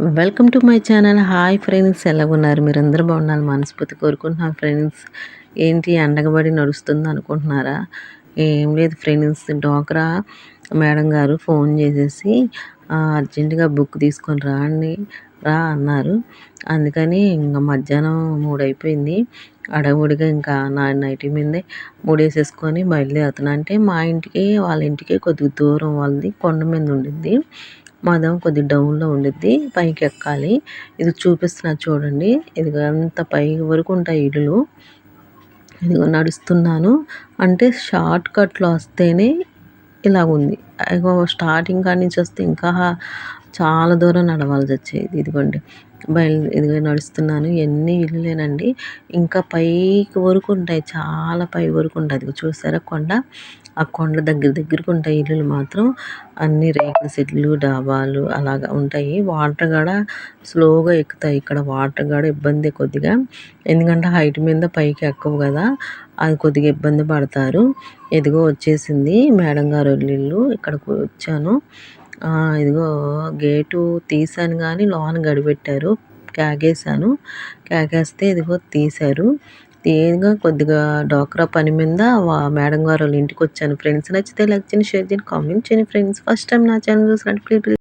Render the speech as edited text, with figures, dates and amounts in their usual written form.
Welcome to my channel. Hi friends, ఎలాగున్నారు? మీరందరూ బాగున్నారు మనస్ఫూర్తి కోరుకుంటున్నాను ఫ్రెండ్స్. ఏంటి ఎండగబడి నడుస్తుంది అనుకుంటున్నారా? ఏం లేదు ఫ్రెండ్స్, డోక్రా మేడం గారు ఫోన్ చేసేసి అర్జెంటుగా బుక్ తీసుకొని రా అన్నారు. అందుకని ఇంకా మధ్యాహ్నం 3 అయిపోయింది. హడావుడిగా ఇంకా నా నైటీ మీదే ముడేసేసుకొని బయలుదేరుతున్నా. అంటే మా ఇంటికి వాళ్ళ ఇంటికి కొద్దిగా దూరం, వాళ్ళది కొండ మీద ఉండిద్ది, మాదేమో కొద్దిగా డౌన్లో ఉండిద్ది. పైకి ఎక్కాలి. ఇది చూపిస్తున్నా చూడండి. ఇదిగో అంత పై వరకు ఉంటాయి ఇల్లులు. ఇదిగో నడుస్తున్నాను. అంటే షార్ట్ కట్లో వస్తేనే ఇలాగుంది. ఇగో స్టార్టింగ్ కాడి నుంచి వస్తే ఇంకా చాలా దూరం నడవాల్సి వచ్చేది. ఇదిగోండి ఇదిగో నడుస్తున్నాను. ఎన్ని ఇల్లులేనండి, ఇంకా పైకి వరకు ఉంటాయి, చాలా పై వరకు ఉంటాయి. ఇదిగో చూసారా కొండ, ఆ కొండ దగ్గరకు ఉంటాయి ఇల్లులు మాత్రం. అన్ని రేకుల షెడ్లు, డాబాలు అలాగా ఉంటాయి. వాటర్ కూడా స్లోగా ఎక్కుతాయి. ఇక్కడ వాటర్ కూడా ఇబ్బంది కొద్దిగా, ఎందుకంటే హైట్ మీద పైకి ఎక్కవు కదా, అది కొద్దిగా ఇబ్బంది పడతారు. ఇదిగో వచ్చేసింది మేడం గారు ఇల్లు. ఇక్కడికి వచ్చాను. ఇదిగో గేటు తీసాను కానీ లోన గడిపెట్టారు. కేకేసాను, కేకేస్తే ఇదిగో తీశారు. తీయగా కొద్దిగా డోక్రా పని మీద మేడం గారు వాళ్ళ ఇంటికి వచ్చాను ఫ్రెండ్స్. నచ్చితే లైక్ చేయండి, షేర్ చేయండి, కామెంట్ చేయండి ఫ్రెండ్స్. ఫస్ట్ టైం నా ఛానల్ చూసినట్టు ప్లీజ్